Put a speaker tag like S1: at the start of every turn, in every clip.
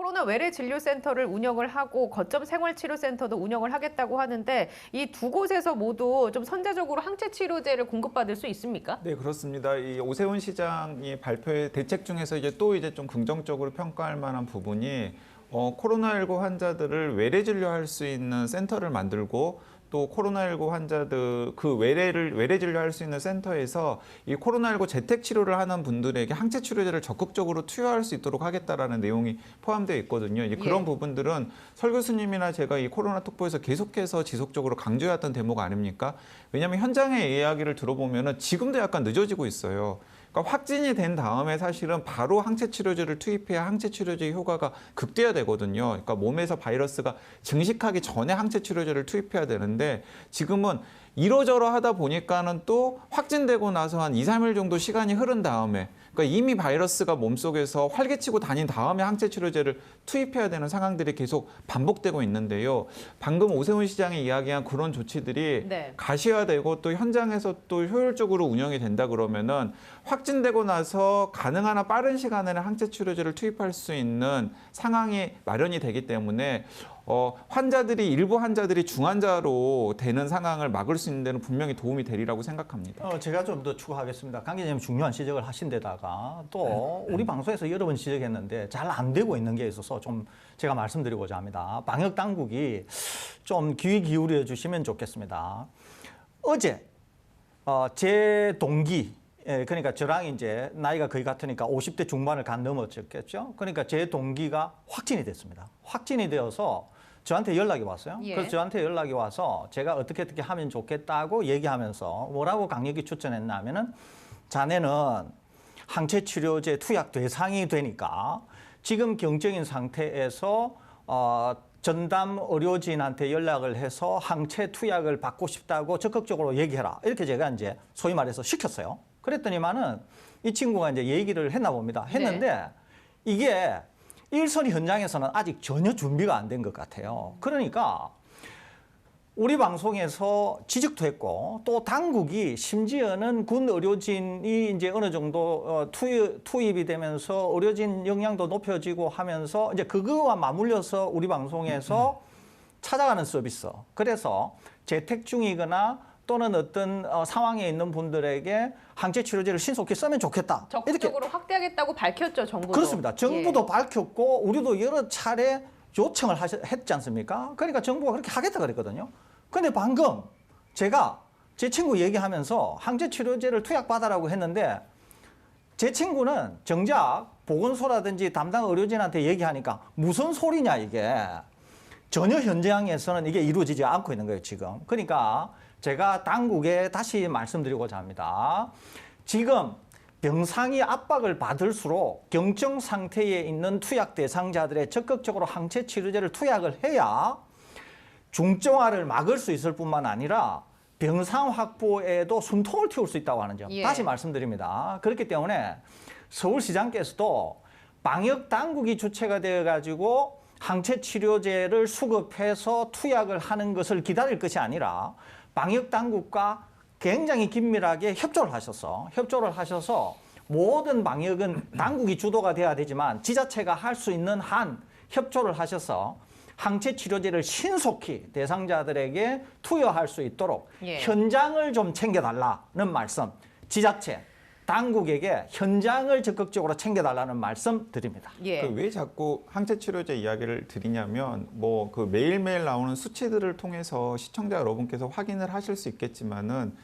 S1: 코로나 외래 진료센터를 운영을 하고 거점 생활치료센터도 운영을 하겠다고 하는데 이 두 곳에서 모두 좀 선제적으로 항체 치료제를 공급받을 수 있습니까?
S2: 네, 그렇습니다. 이 오세훈 시장이 발표의 대책 중에서 이제 좀 긍정적으로 평가할 만한 부분이 코로나19 환자들을 외래 진료할 수 있는 센터를 만들고 또 코로나19 환자들 그 외래 진료할 수 있는 센터에서 이 코로나19 재택 치료를 하는 분들에게 항체 치료제를 적극적으로 투여할 수 있도록 하겠다라는 내용이 포함되어 있거든요. 이제 그런 부분들은 설 교수님이나 제가 이 코로나 특보에서 계속해서 지속적으로 강조해왔던 대목 아닙니까? 왜냐하면 현장의 이야기를 들어보면은 지금도 약간 늦어지고 있어요. 그러니까 확진이 된 다음에 사실은 바로 항체 치료제를 투입해야 항체 치료제의 효과가 극대화되거든요. 그러니까 몸에서 바이러스가 증식하기 전에 항체 치료제를 투입해야 되는데 지금은 이러저러 하다 보니까는 또 확진되고 나서 한 2, 3일 정도 시간이 흐른 다음에 그러니까 이미 바이러스가 몸속에서 활개치고 다닌 다음에 항체 치료제를 투입해야 되는 상황들이 계속 반복되고 있는데요. 방금 오세훈 시장이 이야기한 그런 조치들이 가시화되고 또 현장에서 또 효율적으로 운영이 된다 그러면은 확진되고 나서 가능한 한 빠른 시간에는 항체 치료제를 투입할 수 있는 상황이 마련이 되기 때문에 일부 환자들이 중환자로 되는 상황을 막을 수 있는 데는 분명히 도움이 되리라고 생각합니다.
S3: 제가 좀 더 추가하겠습니다. 강 기자님 중요한 지적을 하신 데다가 또 우리 방송에서 여러 번 지적했는데 잘 안 되고 있는 게 있어서 좀 제가 말씀드리고자 합니다. 방역 당국이 좀 귀 기울여 주시면 좋겠습니다. 어제 제 동기 그러니까 저랑 이제 나이가 거의 같으니까 50대 중반을 넘었겠죠. 그러니까 제 동기가 확진이 됐습니다. 확진이 되어서 저한테 연락이 왔어요. 그래서 저한테 연락이 와서 제가 어떻게 하면 좋겠다고 얘기하면서 뭐라고 강력히 추천했냐면은 자네는 항체 치료제 투약 대상이 되니까 지금 경증인 상태에서 전담 의료진한테 연락을 해서 항체 투약을 받고 싶다고 적극적으로 얘기해라. 이렇게 제가 이제 소위 말해서 시켰어요. 그랬더니만은 이 친구가 이제 얘기를 했나 봅니다. 했는데 이게 일선 현장에서는 아직 전혀 준비가 안 된 것 같아요. 그러니까 우리 방송에서 지적도 했고 또 당국이 심지어는 군 의료진이 이제 어느 정도 투입이 되면서 의료진 역량도 높여지고 하면서 이제 그거와 맞물려서 우리 방송에서 찾아가는 서비스. 그래서 재택 중이거나 또는 어떤 상황에 있는 분들에게 항체 치료제를 신속히 쓰면 좋겠다.
S1: 적극적으로
S3: 이렇게
S1: 확대하겠다고 밝혔죠, 정부도.
S3: 그렇습니다. 정부도 밝혔고 우리도 여러 차례 요청을 했지 않습니까? 그러니까 정부가 그렇게 하겠다 그랬거든요. 근데 방금 제가 제 친구 얘기하면서 항체 치료제를 투약받아라고 했는데 제 친구는 정작 보건소라든지 담당 의료진한테 얘기하니까 무슨 소리냐 이게. 전혀 현장에서는 이게 이루어지지 않고 있는 거예요, 지금. 그러니까 제가 당국에 다시 말씀드리고자 합니다. 지금 병상이 압박을 받을수록 경증 상태에 있는 투약 대상자들의 적극적으로 항체 치료제를 투약을 해야 중증화를 막을 수 있을 뿐만 아니라 병상 확보에도 숨통을 틔울 수 있다고 하는 점 다시 말씀드립니다. 그렇기 때문에 서울시장께서도 방역 당국이 주체가 되어가지고 항체 치료제를 수급해서 투약을 하는 것을 기다릴 것이 아니라 방역 당국과 굉장히 긴밀하게 협조를 하셔서 모든 방역은 당국이 주도가 돼야 되지만 지자체가 할 수 있는 한 협조를 하셔서 항체 치료제를 신속히 대상자들에게 투여할 수 있도록 현장을 좀 챙겨달라는 말씀, 지자체, 당국에게 현장을 적극적으로 챙겨달라는 말씀 드립니다.
S2: 왜 자꾸 항체 치료제 이야기를 드리냐면 그 매일매일 나오는 수치들을 통해서 시청자 여러분께서 확인을 하실 수 있겠지만은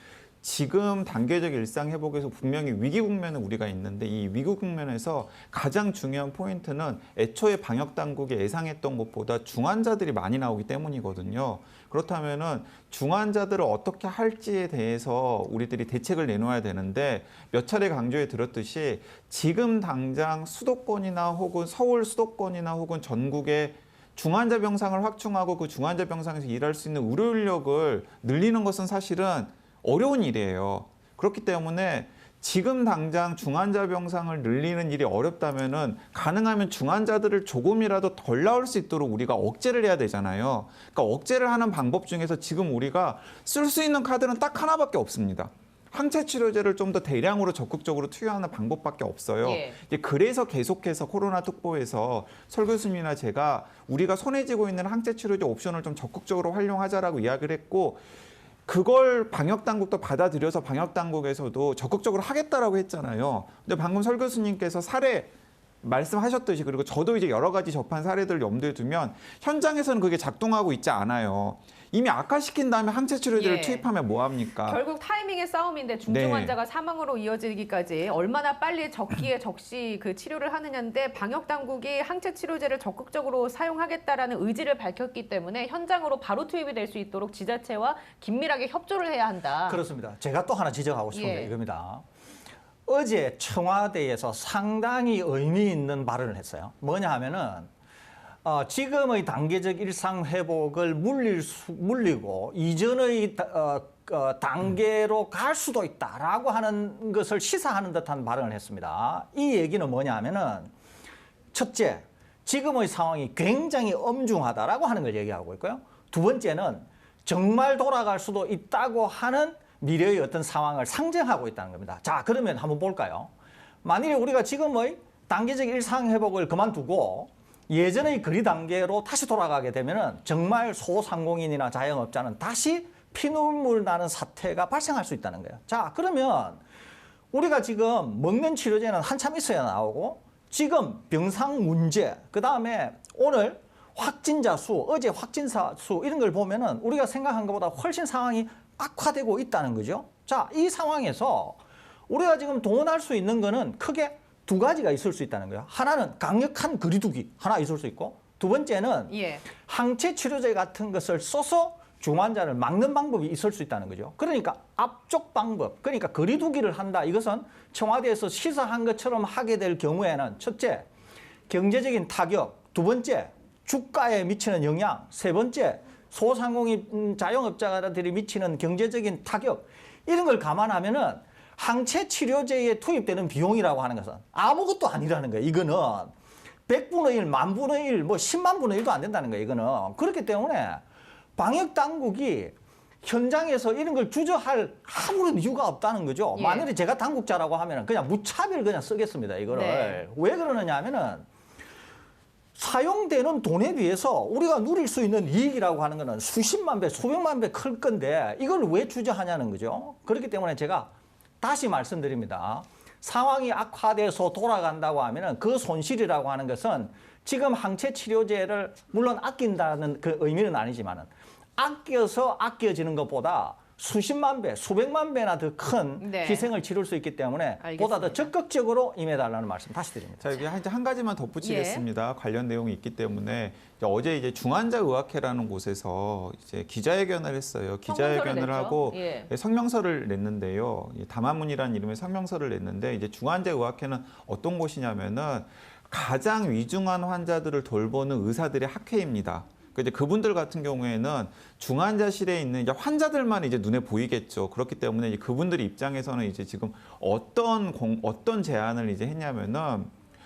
S2: 지금 단계적 일상 회복에서 분명히 위기 국면은 우리가 있는데 이 위기 국면에서 가장 중요한 포인트는 애초에 방역 당국이 예상했던 것보다 중환자들이 많이 나오기 때문이거든요. 그렇다면은 중환자들을 어떻게 할지에 대해서 우리들이 대책을 내놓아야 되는데 몇 차례 강조해 드렸듯이 지금 당장 수도권이나 혹은 서울 수도권이나 혹은 전국의 중환자 병상을 확충하고 그 중환자 병상에서 일할 수 있는 의료 인력을 늘리는 것은 사실은 어려운 일이에요. 그렇기 때문에 지금 당장 중환자 병상을 늘리는 일이 어렵다면은 가능하면 중환자들을 조금이라도 덜 나올 수 있도록 우리가 억제를 해야 되잖아요. 그러니까 억제를 하는 방법 중에서 지금 우리가 쓸 수 있는 카드는 딱 하나밖에 없습니다. 항체 치료제를 좀 더 대량으로 적극적으로 투여하는 방법밖에 없어요.
S1: 예.
S2: 이제 그래서 계속해서 코로나 특보에서 설 교수님이나 제가 우리가 손에 쥐고 있는 항체 치료제 옵션을 좀 적극적으로 활용하자라고 이야기를 했고, 그걸 방역 당국도 받아들여서 방역 당국에서도 적극적으로 하겠다라고 했잖아요. 근데 방금 설 교수님께서 사례 말씀하셨듯이, 그리고 저도 이제 여러 가지 접한 사례들을 염두에 두면 현장에서는 그게 작동하고 있지 않아요. 이미 악화시킨 다음에 항체 치료제를
S1: 예.
S2: 투입하면 뭐 합니까?
S1: 결국 타이밍의 싸움인데 중증
S2: 네.
S1: 환자가 사망으로 이어지기까지 얼마나 빨리 적기에 적시 그 치료를 하느냐인데, 방역 당국이 항체 치료제를 적극적으로 사용하겠다라는 의지를 밝혔기 때문에 현장으로 바로 투입이 될 수 있도록 지자체와 긴밀하게 협조를 해야 한다.
S3: 그렇습니다. 제가 또 하나 지적하고 싶은 게
S1: 예.
S3: 이겁니다. 어제 청와대에서 상당히 의미 있는 발언을 했어요. 뭐냐 하면은 지금의 단계적 일상 회복을 물리고 이전의 단계로 갈 수도 있다라고 하는 것을 시사하는 듯한 발언을 했습니다. 이 얘기는 뭐냐 하면은 첫째, 지금의 상황이 굉장히 엄중하다라고 하는 걸 얘기하고 있고요. 두 번째는 정말 돌아갈 수도 있다고 하는 미래의 어떤 상황을 상정하고 있다는 겁니다. 자, 그러면 한번 볼까요? 만일에 우리가 지금의 단계적 일상 회복을 그만두고 예전의 거리 단계로 다시 돌아가게 되면은 정말 소상공인이나 자영업자는 다시 피눈물 나는 사태가 발생할 수 있다는 거예요. 자, 그러면 우리가 지금 먹는 치료제는 한참 있어야 나오고, 지금 병상 문제, 그다음에 오늘 확진자 수, 어제 확진자 수 이런 걸 보면은 우리가 생각한 것보다 훨씬 상황이 악화되고 있다는 거죠. 자, 이 상황에서 우리가 지금 동원할 수 있는 거는 크게 두 가지가 있을 수 있다는 거예요. 하나는 강력한 거리두기 하나 있을 수 있고, 두 번째는
S1: 예.
S3: 항체 치료제 같은 것을 써서 중환자를 막는 방법이 있을 수 있다는 거죠. 그러니까 앞쪽 방법, 그러니까 거리두기를 한다. 이것은 청와대에서 시사한 것처럼 하게 될 경우에는 첫째, 경제적인 타격, 두 번째, 주가에 미치는 영향, 세 번째, 소상공인 자영업자들이 미치는 경제적인 타격, 이런 걸 감안하면은 항체 치료제에 투입되는 비용이라고 하는 것은 아무것도 아니라는 거예요. 이거는 100분의 1, 만분의 1, 뭐 10만 분의 1도 안 된다는 거예요. 이거는. 그렇기 때문에 방역 당국이 현장에서 이런 걸 주저할 아무런 이유가 없다는 거죠.
S1: 예.
S3: 만약에 제가 당국자라고 하면은 그냥 무차별 그냥 쓰겠습니다. 이거를.
S1: 네.
S3: 왜 그러느냐 하면은 사용되는 돈에 비해서 우리가 누릴 수 있는 이익이라고 하는 거는 수십만 배, 수백만 배 클 건데 이걸 왜 주저하냐는 거죠. 그렇기 때문에 제가 다시 말씀드립니다. 상황이 악화돼서 돌아간다고 하면은 그 손실이라고 하는 것은 지금 항체 치료제를 물론 아낀다는 그 의미는 아니지만은 아껴서 아껴지는 것보다 수십만 배, 수백만 배나 더 큰
S1: 네.
S3: 희생을 치를 수 있기 때문에
S1: 알겠습니다.
S3: 보다 더 적극적으로 임해달라는 말씀 다시 드립니다.
S2: 자, 여기 한 가지만 덧붙이겠습니다. 관련 내용이 있기 때문에 어제 이제 중환자의학회라는 곳에서 이제 기자회견을 했어요. 기자회견을
S1: 냈죠.
S2: 하고
S1: 예.
S2: 성명서를 냈는데요. 담화문이라는 이름의 성명서를 냈는데, 이제 중환자의학회는 어떤 곳이냐면은 가장 위중한 환자들을 돌보는 의사들의 학회입니다. 이제 그분들 같은 경우에는 중환자실에 있는 이제 환자들만 이제 눈에 보이겠죠. 그렇기 때문에 이제 그분들 입장에서는 이제 지금 어떤 제안을 이제 했냐면은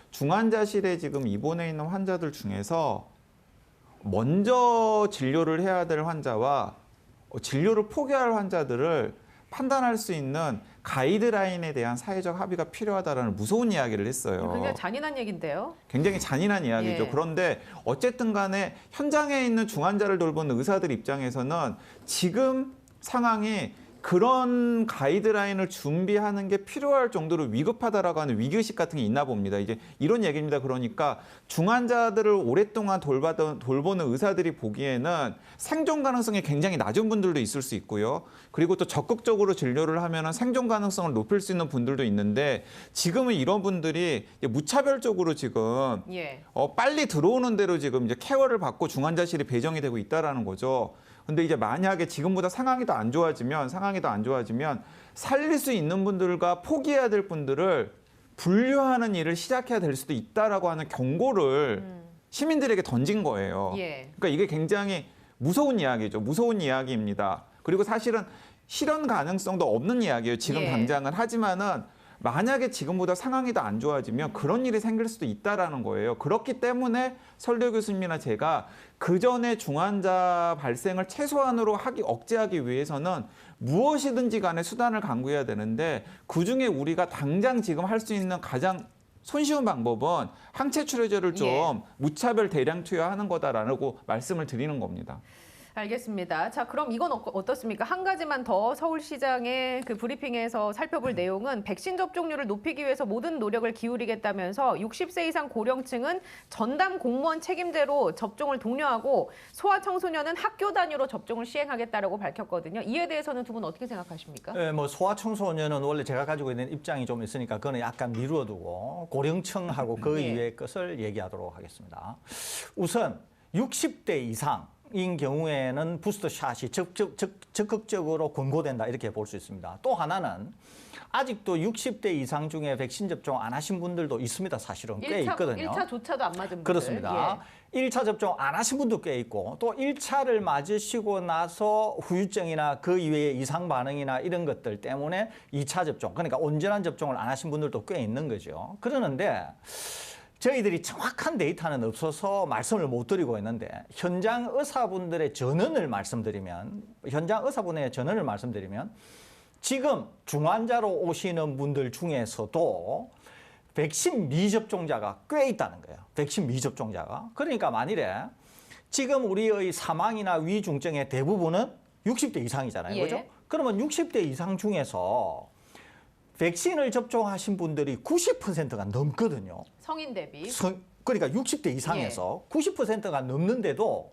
S2: 중환자실에 지금 입원해 있는 환자들 중에서 먼저 진료를 해야 될 환자와 진료를 포기할 환자들을 판단할 수 있는 가이드라인에 대한 사회적 합의가 필요하다라는 무서운 이야기를 했어요.
S1: 굉장히 잔인한 얘기인데요.
S2: 굉장히 잔인한 이야기죠.
S1: 예.
S2: 그런데 어쨌든 간에 현장에 있는 중환자를 돌보는 의사들 입장에서는 지금 상황이 그런 가이드라인을 준비하는 게 필요할 정도로 위급하다라고 하는 위기의식 같은 게 있나 봅니다. 이제 이런 얘기입니다. 그러니까 중환자들을 오랫동안 돌보는 의사들이 보기에는 생존 가능성이 굉장히 낮은 분들도 있을 수 있고요. 그리고 또 적극적으로 진료를 하면 생존 가능성을 높일 수 있는 분들도 있는데, 지금은 이런 분들이 무차별적으로 지금
S1: 예.
S2: 빨리 들어오는 대로 지금 이제 케어를 받고 중환자실이 배정이 되고 있다라는 거죠. 근데 이제 만약에 지금보다 상황이 더 안 좋아지면 살릴 수 있는 분들과 포기해야 될 분들을 분류하는 일을 시작해야 될 수도 있다라고 하는 경고를 시민들에게 던진 거예요.
S1: 예.
S2: 그러니까 이게 굉장히 무서운 이야기죠. 무서운 이야기입니다. 그리고 사실은 실현 가능성도 없는 이야기예요. 지금
S1: 예.
S2: 당장은. 하지만은 만약에 지금보다 상황이 더 안 좋아지면 그런 일이 생길 수도 있다라는 거예요. 그렇기 때문에 설대 교수님이나 제가 그 전에 중환자 발생을 최소한으로 억제하기 위해서는 무엇이든지 간에 수단을 강구해야 되는데 그중에 우리가 당장 지금 할 수 있는 가장 손쉬운 방법은 항체 치료제를 좀 무차별 대량 투여하는 거다라고 말씀을 드리는 겁니다.
S1: 알겠습니다. 자, 그럼 이건 어떻습니까? 한 가지만 더 서울시장의 그 브리핑에서 살펴볼 내용은 백신 접종률을 높이기 위해서 모든 노력을 기울이겠다면서 60세 이상 고령층은 전담 공무원 책임제로 접종을 독려하고 소아청소년은 학교 단위로 접종을 시행하겠다라고 밝혔거든요. 이에 대해서는 두 분 어떻게 생각하십니까?
S3: 네, 뭐 소아청소년은 원래 제가 가지고 있는 입장이 좀 있으니까 그거는 약간 미루어두고 고령층하고 그 이외의 것을 얘기하도록 하겠습니다. 우선 60대 이상 인 경우에는 부스터 샷이 적극적으로 권고된다 이렇게 볼 수 있습니다. 또 하나는 아직도 60대 이상 중에 백신 접종 안 하신 분들도 있습니다. 사실은 꽤 있거든요.
S1: 1차조차도 안 맞은 분들.
S3: 그렇습니다. 1차 접종 안 하신 분도 꽤 있고 또 1차를 맞으시고 나서 후유증이나 그 이외의 이상 반응이나 이런 것들 때문에 2차 접종, 그러니까 온전한 접종을 안 하신 분들도 꽤 있는 거죠. 그러는데 저희들이 정확한 데이터는 없어서 말씀을 못 드리고 있는데 현장 의사분들의 전언을 말씀드리면 지금 중환자로 오시는 분들 중에서도 백신 미접종자가 꽤 있다는 거예요. 백신 미접종자가. 그러니까 만일에 지금 우리의 사망이나 위중증의 대부분은 60대 이상이잖아요. 그죠? 그러면 60대 이상 중에서 백신을 접종하신 분들이 90%가 넘거든요.
S1: 성인 대비.
S3: 그러니까 60대 이상에서 90%가 넘는데도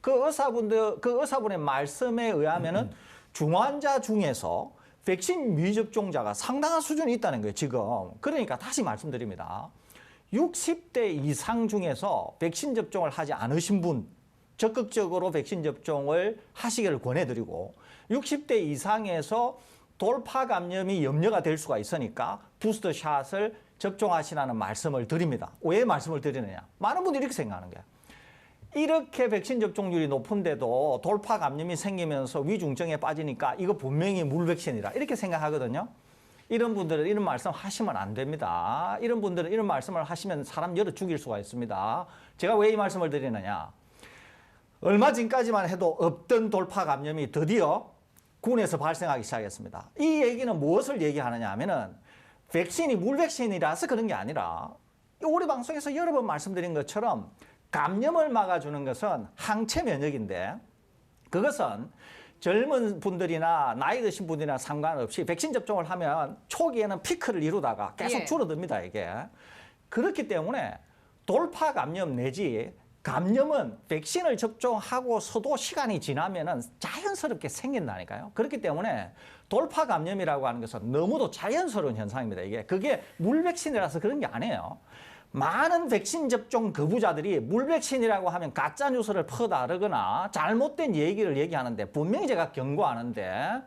S3: 그 의사분의 말씀에 의하면은 중환자 중에서 백신 미접종자가 상당한 수준이 있다는 거예요, 지금. 그러니까 다시 말씀드립니다. 60대 이상 중에서 백신 접종을 하지 않으신 분, 적극적으로 백신 접종을 하시기를 권해드리고 60대 이상에서 돌파 감염이 염려가 될 수가 있으니까 부스터 샷을 접종하시라는 말씀을 드립니다. 왜 말씀을 드리느냐? 많은 분들이 이렇게 생각하는 거예요. 이렇게 백신 접종률이 높은데도 돌파 감염이 생기면서 위중증에 빠지니까 이거 분명히 물백신이라 이렇게 생각하거든요. 이런 분들은 이런 말씀 하시면 안 됩니다. 이런 분들은 이런 말씀을 하시면 사람 열어 죽일 수가 있습니다. 제가 왜 이 말씀을 드리느냐? 얼마 전까지만 해도 없던 돌파 감염이 드디어 군에서 발생하기 시작했습니다. 이 얘기는 무엇을 얘기하느냐 하면은 백신이 물백신이라서 그런 게 아니라 우리 방송에서 여러 번 말씀드린 것처럼 감염을 막아주는 것은 항체 면역인데 그것은 젊은 분들이나 나이 드신 분들이나 상관없이 백신 접종을 하면 초기에는 피크를 이루다가 계속 줄어듭니다, 이게. 그렇기 때문에 돌파 감염 내지 감염은 백신을 접종하고서도 시간이 지나면은 자연스럽게 생긴다니까요. 그렇기 때문에 돌파 감염이라고 하는 것은 너무도 자연스러운 현상입니다. 그게 물백신이라서 그런 게 아니에요. 많은 백신 접종 거부자들이 물백신이라고 하면 가짜 뉴스를 퍼다르거나 잘못된 얘기를 얘기하는데 분명히 제가 경고하는데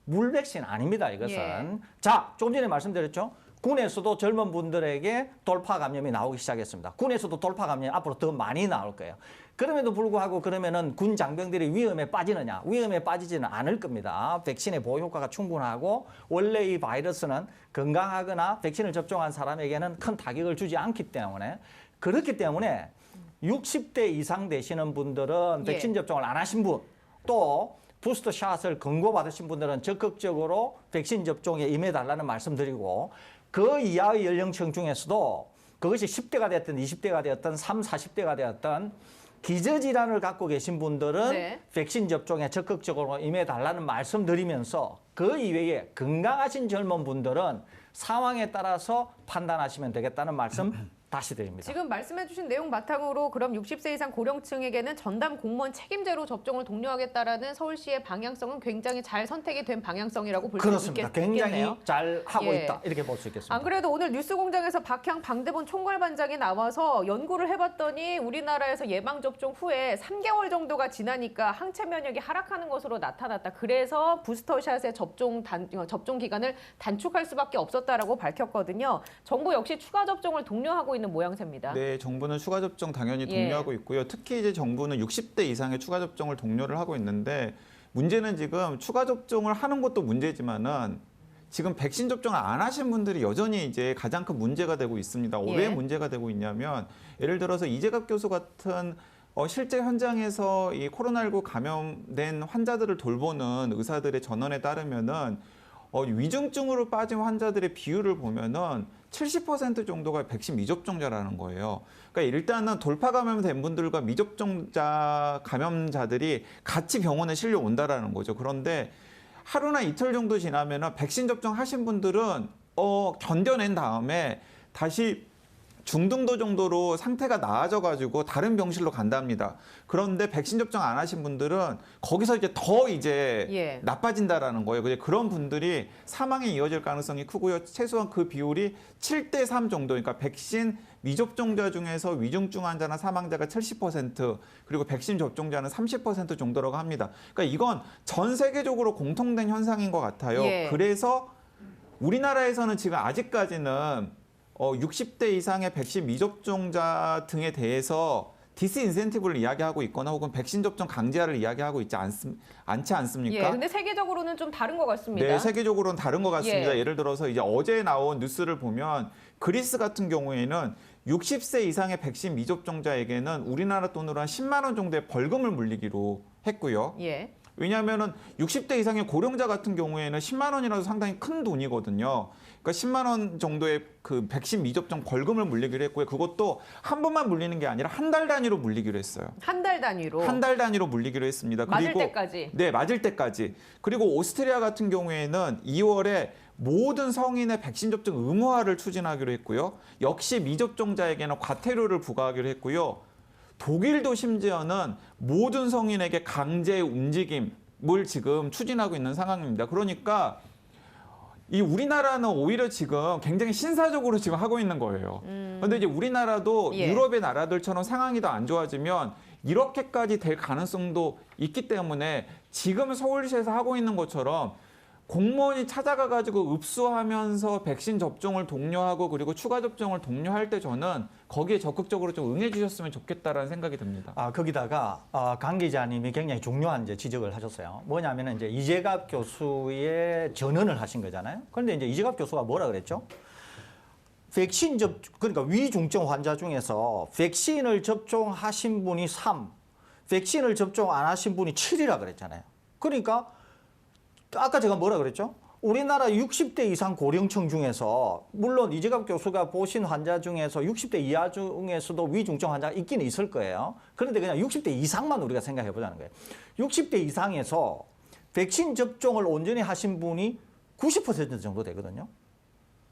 S3: 물백신 아닙니다, 이것은. 자, 조금 전에 말씀드렸죠. 군에서도 젊은 분들에게 돌파 감염이 나오기 시작했습니다. 군에서도 돌파 감염이 앞으로 더 많이 나올 거예요. 그럼에도 불구하고 그러면은 군 장병들이 위험에 빠지느냐? 위험에 빠지지는 않을 겁니다. 백신의 보호 효과가 충분하고 원래 이 바이러스는 건강하거나 백신을 접종한 사람에게는 큰 타격을 주지 않기 때문에 그렇기 때문에 60대 이상 되시는 분들은 백신 접종을 안 하신 분 또 부스터 샷을 권고받으신 분들은 적극적으로 백신 접종에 임해달라는 말씀드리고 그 이하의 연령층 중에서도 그것이 10대가 되었든 20대가 되었든 30, 40대가 되었든 기저질환을 갖고 계신 분들은 백신 접종에 적극적으로 임해달라는 말씀드리면서 그 이외에 건강하신 젊은 분들은 상황에 따라서 판단하시면 되겠다는 말씀 다시 드립니다.
S1: 지금 말씀해주신 내용 바탕으로 그럼 60세 이상 고령층에게는 전담 공무원 책임제로 접종을 독려하겠다라는 서울시의 방향성은 굉장히 잘 선택이 된 방향성이라고 볼 수 있겠네요.
S3: 그렇습니다. 굉장히 잘 하고 있다 이렇게 볼 수 있겠습니다.
S1: 안 그래도 오늘 뉴스공장에서 박향 방대본 총괄반장이 나와서 연구를 해봤더니 우리나라에서 예방접종 후에 3개월 정도가 지나니까 항체 면역이 하락하는 것으로 나타났다. 그래서 부스터샷의 접종 기간을 단축할 수밖에 없었다라고 밝혔거든요. 정부 역시 추가 접종을 독려하고 있는 모양새입니다.
S2: 네, 정부는 추가 접종 당연히 독려하고 있고요. 특히 이제 정부는 60대 이상의 추가 접종을 독려를 하고 있는데 문제는 지금 추가 접종을 하는 것도 문제지만은 지금 백신 접종을 안 하신 분들이 여전히 이제 가장 큰 문제가 되고 있습니다. 왜
S1: 예.
S2: 문제가 되고 있냐면 예를 들어서 이재갑 교수 같은 실제 현장에서 이 코로나19 감염된 환자들을 돌보는 의사들의 전언에 따르면은 위중증으로 빠진 환자들의 비율을 보면은 70% 정도가 백신 미접종자라는 거예요. 그러니까 일단은 돌파 감염된 분들과 미접종자 감염자들이 같이 병원에 실려온다라는 거죠. 그런데 하루나 이틀 정도 지나면은 백신 접종하신 분들은 견뎌낸 다음에 다시 중등도 정도로 상태가 나아져가지고 다른 병실로 간답니다. 그런데 백신 접종 안 하신 분들은 거기서 이제 더
S1: 예.
S2: 나빠진다라는 거예요. 그런 분들이 사망에 이어질 가능성이 크고요. 최소한 그 비율이 7대3 정도. 그러니까 백신 미접종자 중에서 위중증 환자나 사망자가 70% 그리고 백신 접종자는 30% 정도라고 합니다. 그러니까 이건 전 세계적으로 공통된 현상인 것 같아요.
S1: 예.
S2: 그래서 우리나라에서는 지금 아직까지는 60대 이상의 백신 미접종자 등에 대해서 디스인센티브를 이야기하고 있거나 혹은 백신 접종 강제화를 이야기하고 있지 않지 않습니까?
S1: 예, 근데 세계적으로는 좀 다른 것 같습니다.
S2: 네, 세계적으로는 다른 것 같습니다.
S1: 예.
S2: 예를 들어서 이제 어제 나온 뉴스를 보면 그리스 같은 경우에는 60세 이상의 백신 미접종자에게는 우리나라 돈으로 한 10만 원 정도의 벌금을 물리기로 했고요.
S1: 예.
S2: 왜냐하면은 60대 이상의 고령자 같은 경우에는 10만 원이라도 상당히 큰 돈이거든요. 그러니까 10만 원 정도의 그 백신 미접종 벌금을 물리기로 했고요. 그것도 한 번만 물리는 게 아니라 한 달 단위로 물리기로 했어요.
S1: 한 달 단위로.
S2: 한 달 단위로 물리기로 했습니다.
S1: 맞을 때까지.
S2: 네, 맞을 때까지. 그리고 오스트리아 같은 경우에는 2월에 모든 성인의 백신 접종 의무화를 추진하기로 했고요. 역시 미접종자에게는 과태료를 부과하기로 했고요. 독일도 심지어는 모든 성인에게 강제 움직임을 지금 추진하고 있는 상황입니다. 그러니까 이 우리나라는 오히려 지금 굉장히 신사적으로 지금 하고 있는 거예요. 그런데 이제 우리나라도
S1: 예.
S2: 유럽의 나라들처럼 상황이 더 안 좋아지면 이렇게까지 될 가능성도 있기 때문에 지금 서울시에서 하고 있는 것처럼 공무원이 찾아가 가지고 읍수하면서 백신 접종을 독려하고 그리고 추가 접종을 독려할 때 저는 거기에 적극적으로 좀 응해 주셨으면 좋겠다라는 생각이 듭니다.
S3: 거기다가 강 기자님이 굉장히 중요한 이제 지적을 하셨어요. 뭐냐면은 이제 이재갑 교수의 전언을 하신 거잖아요. 그런데 이제 이재갑 교수가 뭐라 그랬죠? 백신 그러니까 위중증 환자 중에서 백신을 접종하신 분이 3, 백신을 접종 안 하신 분이 7이라 그랬잖아요. 그러니까 아까 제가 뭐라 그랬죠? 우리나라 60대 이상 고령층 중에서 물론 이재갑 교수가 보신 환자 중에서 60대 이하 중에서도 위중증 환자가 있기는 있을 거예요. 그런데 그냥 60대 이상만 우리가 생각해 보자는 거예요. 60대 이상에서 백신 접종을 온전히 하신 분이 90% 정도 되거든요.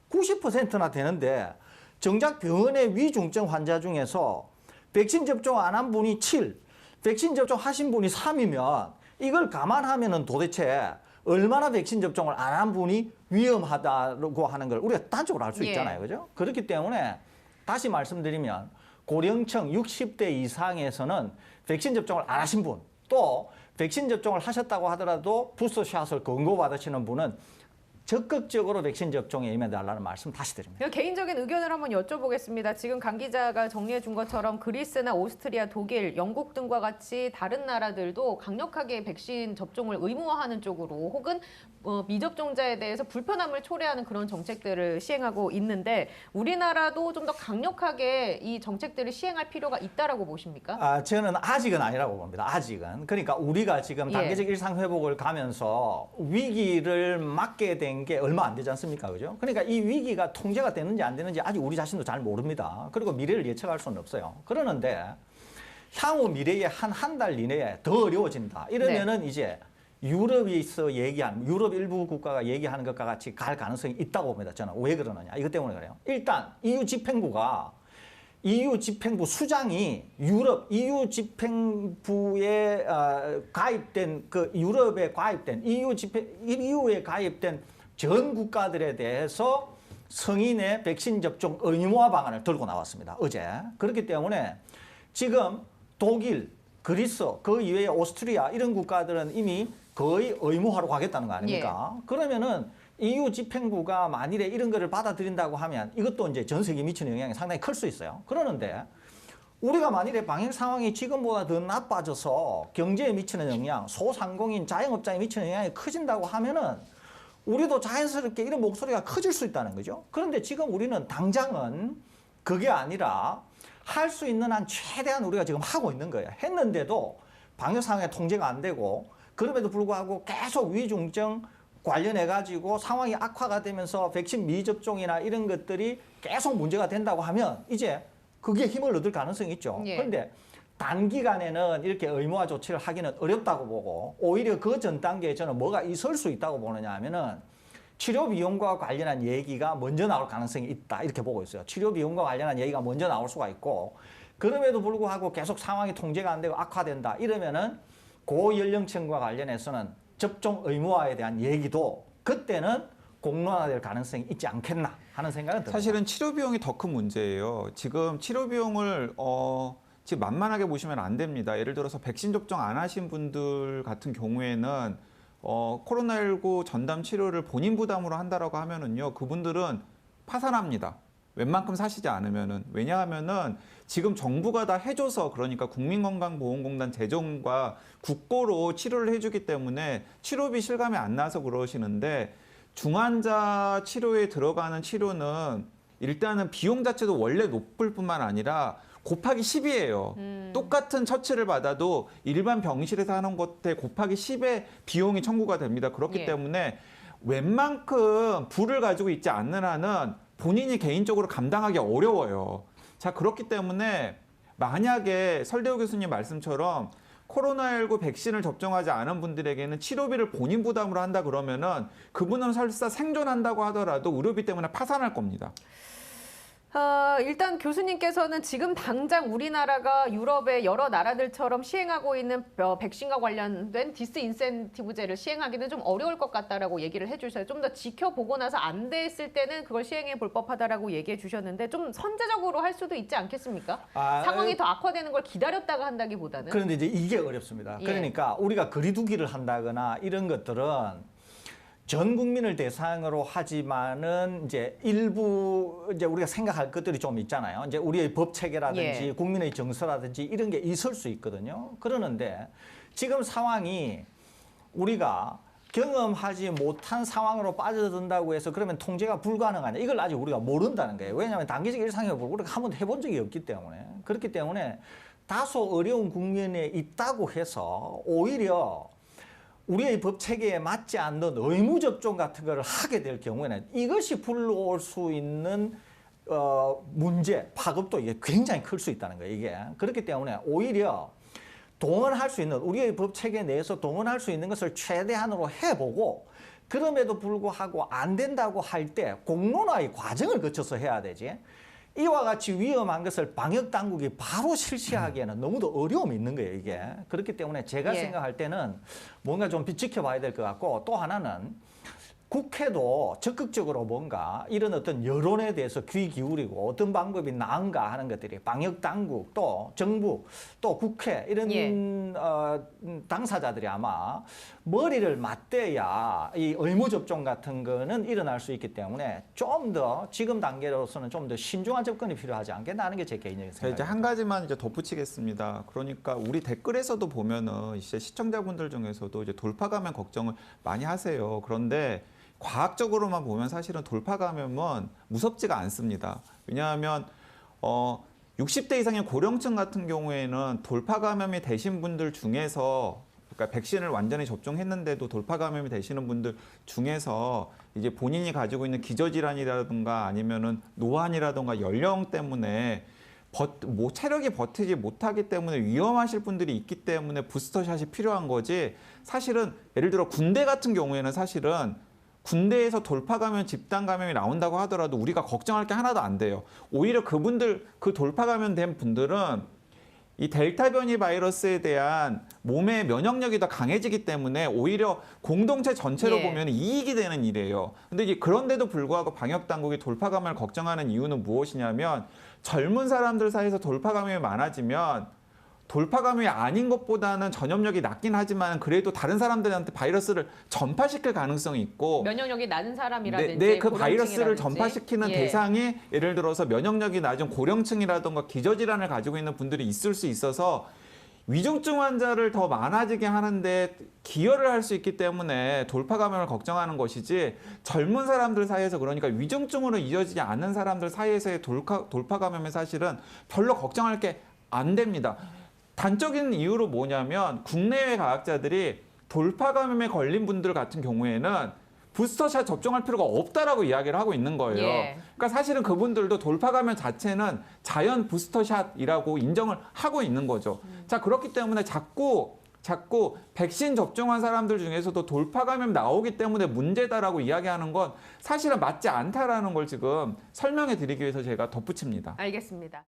S3: 90%나 되는데 정작 병원의 위중증 환자 중에서 백신 접종 안 한 분이 7, 백신 접종하신 분이 3이면 이걸 감안하면은 도대체 얼마나 백신 접종을 안 한 분이 위험하다고 하는 걸 우리가 단적으로 알 수 있잖아요. 그죠? 그렇기 때문에 다시 말씀드리면 고령층 60대 이상에서는 백신 접종을 안 하신 분, 또 백신 접종을 하셨다고 하더라도 부스터샷을 권고받으시는 분은 적극적으로 백신 접종에 임해달라는 말씀 다시 드립니다.
S1: 개인적인 의견을 한번 여쭤보겠습니다. 지금 강 기자가 정리해 준 것처럼 그리스나 오스트리아, 독일, 영국 등과 같이 다른 나라들도 강력하게 백신 접종을 의무화하는 쪽으로 혹은 미접종자에 대해서 불편함을 초래하는 그런 정책들을 시행하고 있는데 우리나라도 좀 더 강력하게 이 정책들을 시행할 필요가 있다라고 보십니까?
S3: 저는 아직은 아니라고 봅니다. 아직은. 그러니까 우리가 지금 단계적 일상 회복을 가면서 위기를 맞게 된 게 얼마 안 되지 않습니까? 그죠? 그러니까 이 위기가 통제가 되는지 안 되는지 아직 우리 자신도 잘 모릅니다. 그리고 미래를 예측할 수는 없어요. 그러는데 향후 미래에 한 달 이내에 더 어려워진다. 이러면은 이제 유럽에서 얘기한 유럽 일부 국가가 얘기하는 것과 같이 갈 가능성이 있다고 봅니다. 저는 왜 그러느냐? 이것 때문에 그래요. 일단 EU 집행부 수장이 EU 집행부에 가입된 그 유럽에 가입된 EU에 가입된 전 국가들에 대해서 성인의 백신 접종 의무화 방안을 들고 나왔습니다. 어제. 그렇기 때문에 지금 독일, 그리스, 그 이외에 오스트리아 이런 국가들은 이미 거의 의무화로 가겠다는 거 아닙니까?
S1: 예.
S3: 그러면은 EU 집행부가 만일에 이런 거를 받아들인다고 하면 이것도 이제 전 세계에 미치는 영향이 상당히 클 수 있어요. 그러는데 우리가 만일에 방역 상황이 지금보다 더 나빠져서 경제에 미치는 영향, 소상공인, 자영업자에 미치는 영향이 커진다고 하면은 우리도 자연스럽게 이런 목소리가 커질 수 있다는 거죠. 그런데 지금 우리는 당장은 그게 아니라 할 수 있는 한 최대한 우리가 지금 하고 있는 거예요. 했는데도 방역 상황에 통제가 안 되고 그럼에도 불구하고 계속 위중증 관련해 가지고 상황이 악화가 되면서 백신 미접종이나 이런 것들이 계속 문제가 된다고 하면 이제 그게 힘을 얻을 가능성이 있죠.
S1: 예.
S3: 그런데 단기간에는 이렇게 의무화 조치를 하기는 어렵다고 보고 오히려 그 전 단계에 저는 뭐가 있을 수 있다고 보느냐 하면은 치료 비용과 관련한 얘기가 먼저 나올 가능성이 있다 이렇게 보고 있어요. 치료 비용과 관련한 얘기가 먼저 나올 수가 있고 그럼에도 불구하고 계속 상황이 통제가 안 되고 악화된다 이러면은 고연령층과 관련해서는 접종 의무화에 대한 얘기도 그때는 공론화될 가능성이 있지 않겠나 하는 생각은 듭니다.
S2: 사실은 치료 비용이 더 큰 문제예요. 지금 치료 비용을 지금 만만하게 보시면 안 됩니다. 예를 들어서 백신 접종 안 하신 분들 같은 경우에는 코로나19 전담 치료를 본인 부담으로 한다라고 하면은요, 그분들은 파산합니다. 웬만큼 사시지 않으면은. 왜냐하면은 지금 정부가 다 해줘서 그러니까 국민건강보험공단 재정과 국고로 치료를 해주기 때문에 치료비 실감이 안 나서 그러시는데 중환자 치료에 들어가는 치료는 일단은 비용 자체도 원래 높을 뿐만 아니라 곱하기 10이에요. 똑같은 처치를 받아도 일반 병실에서 하는 것에 곱하기 10의 비용이 청구가 됩니다. 그렇기
S1: 예.
S2: 때문에 웬만큼 부를 가지고 있지 않는 한은 본인이 개인적으로 감당하기 어려워요. 자, 그렇기 때문에 만약에 설대호 교수님 말씀처럼 코로나19 백신을 접종하지 않은 분들에게는 치료비를 본인 부담으로 한다 그러면은 그분은 설사 생존한다고 하더라도 의료비 때문에 파산할 겁니다.
S1: 일단 교수님께서는 지금 당장 우리나라가 유럽의 여러 나라들처럼 시행하고 있는 백신과 관련된 디스인센티브제를 시행하기는 좀 어려울 것 같다라고 얘기를 해주셔서 좀 더 지켜보고 나서 안 됐을 때는 그걸 시행해 볼 법하다라고 얘기해 주셨는데 좀 선제적으로 할 수도 있지 않겠습니까? 상황이 더 악화되는 걸 기다렸다가 한다기보다는.
S3: 그런데 이제 이게 어렵습니다.
S1: 예.
S3: 그러니까 우리가 거리두기를 한다거나 이런 것들은 전 국민을 대상으로 하지만은 이제 일부 이제 우리가 생각할 것들이 좀 있잖아요. 이제 우리의 법 체계라든지
S1: 예.
S3: 국민의 정서라든지 이런 게 있을 수 있거든요. 그러는데 지금 상황이 우리가 경험하지 못한 상황으로 빠져든다고 해서 그러면 통제가 불가능하냐. 이걸 아직 우리가 모른다는 거예요. 왜냐하면 단기적 일상회복을 우리가 한번 해본 적이 없기 때문에. 그렇기 때문에 다소 어려운 국면에 있다고 해서 오히려 우리의 법 체계에 맞지 않는 의무 접종 같은 거를 하게 될 경우에는 이것이 불러올 수 있는 문제, 파급도 이게 굉장히 클 수 있다는 거예요. 이게 그렇기 때문에 오히려 동원할 수 있는 우리의 법 체계 내에서 동원할 수 있는 것을 최대한으로 해보고 그럼에도 불구하고 안 된다고 할 때 공론화의 과정을 거쳐서 해야 되지. 이와 같이 위험한 것을 방역 당국이 바로 실시하기에는 너무도 어려움이 있는 거예요, 이게. 그렇기 때문에 제가
S1: 예.
S3: 생각할 때는 뭔가 좀 지켜봐야 될 것 같고 또 하나는 국회도 적극적으로 뭔가 이런 어떤 여론에 대해서 귀 기울이고 어떤 방법이 나은가 하는 것들이 방역 당국 또 정부 또 국회 이런
S1: 예.
S3: 당사자들이 아마 머리를 맞대야 이 의무 접종 같은 거는 일어날 수 있기 때문에 좀 더 지금 단계로서는 좀 더 신중한 접근이 필요하지 않겠나 하는 게 제 개인적인
S2: 제가 이제
S3: 생각입니다.
S2: 한 가지만 이제 덧붙이겠습니다. 그러니까 우리 댓글에서도 보면은 이제 시청자분들 중에서도 이제 돌파 감염 걱정을 많이 하세요. 그런데 과학적으로만 보면 사실은 돌파 감염은 무섭지가 않습니다. 왜냐하면 60대 이상의 고령층 같은 경우에는 돌파 감염이 되신 분들 중에서 그러니까 백신을 완전히 접종했는데도 돌파 감염이 되시는 분들 중에서 이제 본인이 가지고 있는 기저질환이라든가 아니면은 노안이라든가 연령 때문에 체력이 버티지 못하기 때문에 위험하실 분들이 있기 때문에 부스터샷이 필요한 거지. 사실은 예를 들어 군대 같은 경우에는 사실은 군대에서 돌파 감염, 집단 감염이 나온다고 하더라도 우리가 걱정할 게 하나도 안 돼요. 오히려 그분들, 그 돌파 감염된 분들은 이 델타 변이 바이러스에 대한 몸의 면역력이 더 강해지기 때문에 오히려 공동체 전체로
S1: 예.
S2: 보면 이익이 되는 일이에요. 근데 이제 그런데도 불구하고 방역 당국이 돌파 감염을 걱정하는 이유는 무엇이냐면 젊은 사람들 사이에서 돌파 감염이 많아지면 돌파 감염이 아닌 것보다는 전염력이 낮긴 하지만 그래도 다른 사람들한테 바이러스를 전파시킬 가능성이 있고
S1: 면역력이 낮은 사람이라든지
S2: 그 바이러스를
S1: 고령층이라든지.
S2: 전파시키는
S1: 예.
S2: 대상이 예를 들어서 면역력이 낮은 고령층이라든가 기저질환을 가지고 있는 분들이 있을 수 있어서 위중증 환자를 더 많아지게 하는데 기여를 할 수 있기 때문에 돌파 감염을 걱정하는 것이지 젊은 사람들 사이에서 그러니까 위중증으로 이어지지 않는 사람들 사이에서의 돌파 감염은 사실은 별로 걱정할 게 안 됩니다. 단적인 이유로 뭐냐면 국내외 과학자들이 돌파 감염에 걸린 분들 같은 경우에는 부스터샷 접종할 필요가 없다라고 이야기를 하고 있는 거예요.
S1: 예.
S2: 그러니까 사실은 그분들도 돌파 감염 자체는 자연 부스터샷이라고 인정을 하고 있는 거죠. 자, 그렇기 때문에 자꾸 백신 접종한 사람들 중에서도 돌파 감염 나오기 때문에 문제다라고 이야기하는 건 사실은 맞지 않다라는 걸 지금 설명해 드리기 위해서 제가 덧붙입니다.
S1: 알겠습니다.